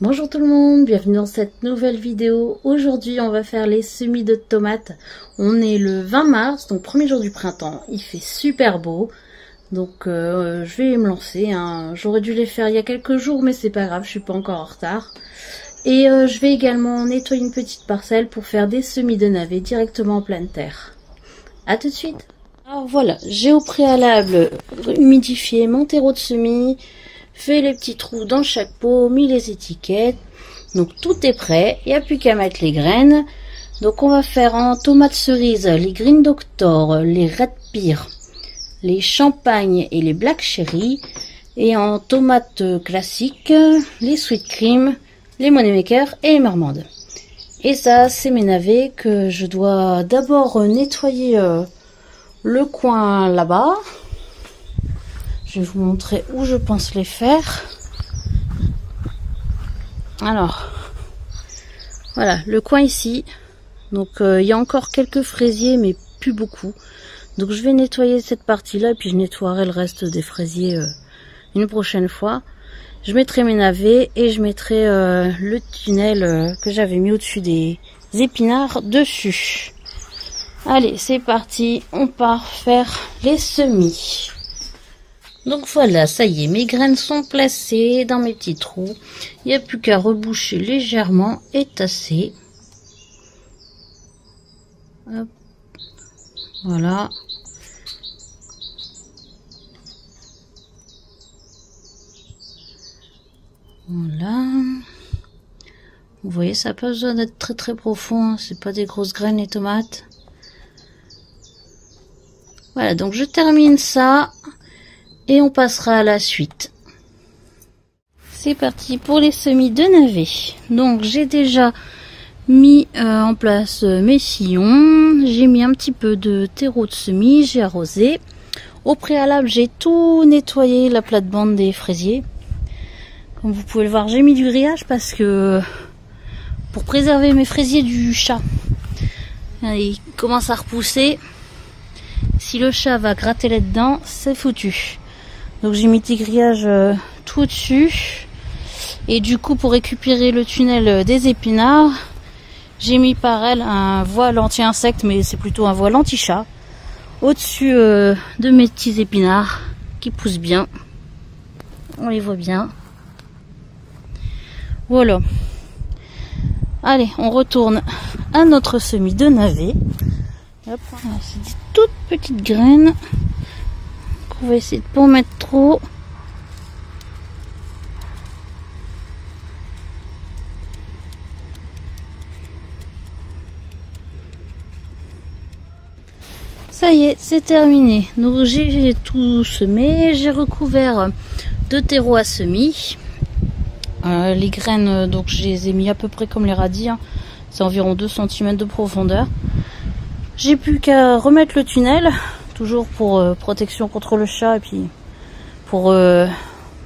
Bonjour tout le monde, bienvenue dans cette nouvelle vidéo. Aujourd'hui on va faire les semis de tomates. On est le 20 mars, donc premier jour du printemps. Il fait super beau, donc je vais me lancer. J'aurais dû les faire il y a quelques jours, mais c'est pas grave, je suis pas encore en retard. Et je vais également nettoyer une petite parcelle pour faire des semis de navets directement en pleine terre. A tout de suite. Alors voilà, j'ai au préalable humidifié mon terreau de semis, fait les petits trous dans chaque pot, mis les étiquettes. Donc tout est prêt, il n'y a plus qu'à mettre les graines. Donc on va faire en tomates cerises les Green Doctor, les Red Pear, les Champagne et les Black Cherry. Et en tomates classiques, les Sweet Cream, les Moneymaker et les Marmande. Et ça, c'est mes navets que je dois d'abord nettoyer le coin là-bas. Je vais vous montrer où je pense les faire. Alors, voilà, le coin ici. Donc, il y a encore quelques fraisiers, mais plus beaucoup. Donc, je vais nettoyer cette partie-là et puis je nettoierai le reste des fraisiers une prochaine fois. Je mettrai mes navets et je mettrai le tunnel que j'avais mis au-dessus des épinards dessus. Allez, c'est parti, on part faire les semis. Donc voilà, ça y est, mes graines sont placées dans mes petits trous. Il n'y a plus qu'à reboucher légèrement et tasser. Hop. Voilà. Voilà. Vous voyez, ça n'a pas besoin d'être très très profond. Hein. C'est pas des grosses graines les tomates. Voilà, donc je termine ça. Et on passera à la suite. C'est parti pour les semis de navets. Donc j'ai déjà mis en place mes sillons. J'ai mis un petit peu de terreau de semis. J'ai arrosé. Au préalable, j'ai tout nettoyé la plate-bande des fraisiers. Comme vous pouvez le voir, j'ai mis du grillage parce que pour préserver mes fraisiers du chat. Il commence à repousser. Si le chat va gratter là-dedans, c'est foutu. Donc j'ai mis des grillages tout au-dessus. Et du coup, pour récupérer le tunnel des épinards, j'ai mis par elle un voile anti-insecte, mais c'est plutôt un voile anti-chat, au-dessus de mes petits épinards qui poussent bien. On les voit bien. Voilà. Allez, on retourne à notre semis de navets. Hop, c'est des toutes petites graines. On va essayer de pas en mettre trop. Ça y est, c'est terminé. Donc j'ai tout semé, j'ai recouvert de terreau à semis. Les graines, donc je les ai mis à peu près comme les radis. Hein. C'est environ 2 cm de profondeur. J'ai plus qu'à remettre le tunnel. Toujours pour protection contre le chat et puis pour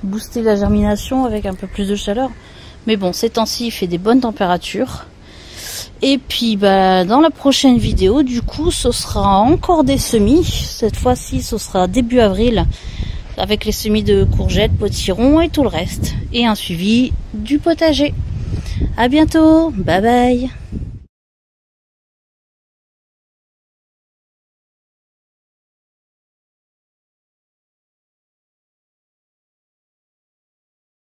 booster la germination avec un peu plus de chaleur. Mais bon, ces temps-ci, il fait des bonnes températures. Et puis, bah, dans la prochaine vidéo, du coup, ce sera encore des semis. Cette fois-ci, ce sera début avril avec les semis de courgettes, potirons et tout le reste. Et un suivi du potager. À bientôt, bye bye.